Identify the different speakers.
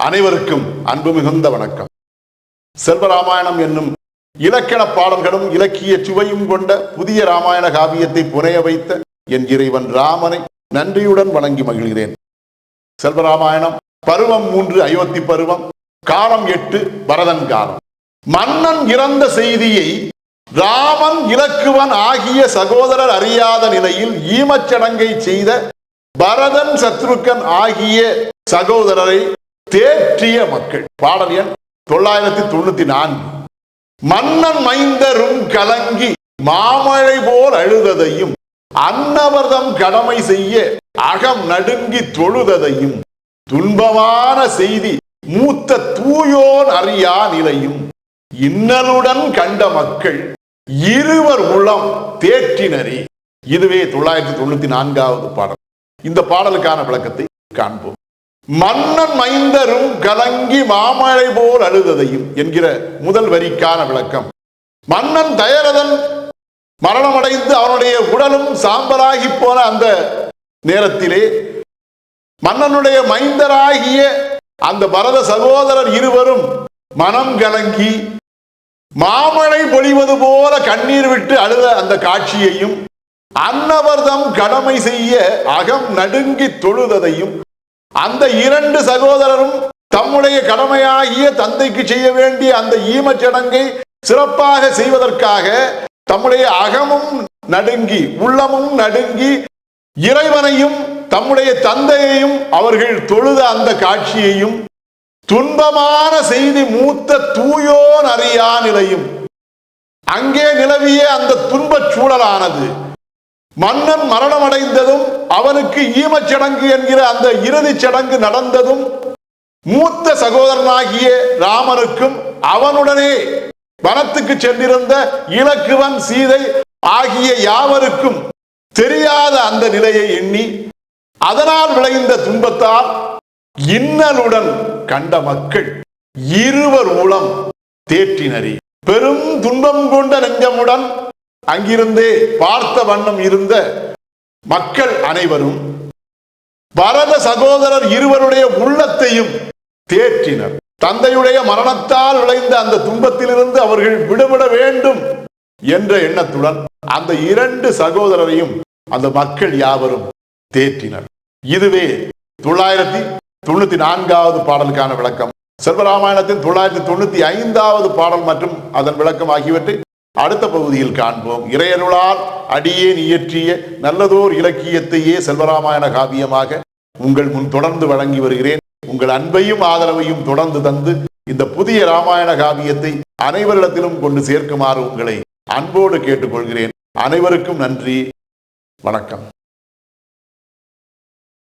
Speaker 1: அனைவருக்கும் அன்பு மிகுந்த வணக்கம். செல்வராமாயணம் என்னும் இலக்கண பாடல்களும் இலக்கிய சுவையும் கொண்ட புதிய ராமாயண காவியத்தை புனைய வைத்த என் இறைவன் ராமனை நன்றியுடன் வணங்கி மகிழ்கிறேன். செல்வராமாயணம் பருவம் 3 அயோத்தி பருவம், காலம் 8 பரதன் காலம். மன்னன் இறந்த செய்தியை ராமன் இலக்குவன் ஆகிய சகோதரர் அறியாத நிலையில் ஈமச்சடங்கை செய்த பரதன் சத்ருக்கன் ஆகிய சகோதரரை தேற்றிய மக்கள். பாடல் எண் 994. மன்னன் மைந்தரும் கலங்கி மாமழை போல் அழுததையும் அன்னவர்தம் கடமை செய்ய அகம் நடுங்கி தொழுததையும் துன்பமான செய்தி மூத்த தூயோன் அறியா நிலையும் இன்னலுடன் கண்ட மக்கள் இருவர் உளம் தேற்றினரே. இதுவே 994வது பாடல். இந்த பாடலுக்கான விளக்கத்தை காண்போம். மன்னன் மைந்தரும் கலங்கி மாமழை போல் அழுததையும் என்கிற முதல் வரிக்கான விளக்கம். மன்னன் தயரதன் மரணமடைந்து அவனுடைய உடலும் சாம்பலாகி போன அந்த நேரத்திலே மன்னனுடைய மைந்தராகிய அந்த பரத சகோதரர் இருவரும் மனம் கலங்கி மாமழை பொழிவது போல கண்ணீர் விட்டு அழுத அந்த காட்சியையும் அன்னவர்தம் கடமை செய்ய அகம் நடுங்கி தொழுததையும், அந்த இரண்டு சகோதரரும் தம்முடைய கடமையாகிய தந்தைக்கு செய்ய வேண்டிய அந்த ஈமச்சடங்கை சிறப்பாக செய்வதற்காக தம்முடைய அகமும் நடுங்கி உள்ளமும் நடுங்கி இறைவனையும் தம்முடைய தந்தையையும் அவர்கள் தொழுத அந்த காட்சியையும் துன்பமான செய்தி மூத்த தூயோன் அறியா நிலையும், அங்கே நிலவிய அந்த துன்பச் சூழலானது மன்னன் மரணமடைந்ததும் அவனுக்கு ஈமச்சடங்கு என்கிற அந்த இறுதி சடங்கு நடந்ததும் மூத்த சகோதரனாகிய ராமனுக்கும் அவனுடனே வனத்துக்கு சென்றிருந்த இலக்குவன் சீதை ஆகிய யாவருக்கும் தெரியாத அந்த நிலையை எண்ணி அதனால் விளைந்த துன்பத்தால் இன்னலுடன் கண்ட மக்கள் இருவர் மூலம் தேற்றினரே. பெரும் துன்பம் கொண்ட நெஞ்சமுடன் அங்கிருந்தே பார்த்த வண்ணம் இருந்த மக்கள் அனைவரும் பரத சகோதரர் இருவருடைய உள்ளத்தையும் தேற்றினர். தந்தையுடைய மரணத்தால் விளைந்த அந்த துன்பத்திலிருந்து அவர்கள் விடுபட வேண்டும் என்ற எண்ணத்துடன் அந்த இரண்டு சகோதரரையும் அந்த மக்கள் யாவரும் தேற்றினர். இதுவே 994வது பாடலுக்கான விளக்கம். செல்வராமாயணத்தின் 995வது பாடல் மற்றும் அதன் விளக்கம் ஆகியவற்றை அடுத்த பகுதியில் காண்போம். இறையருளால் அடியேன் இயற்றிய நல்லதோர் இலக்கியத்தையே செல்வராமாயண காவியமாக உங்கள் முன் தொடர்ந்து வழங்கி வருகிறேன். உங்கள் அன்பையும் ஆதரவையும் தொடர்ந்து தந்து இந்த புதிய ராமாயண காவியத்தை அனைவரிடத்திலும் கொண்டு சேர்க்குமாறு உங்களை அன்போடு கேட்டுக்கொள்கிறேன். அனைவருக்கும் நன்றி, வணக்கம்.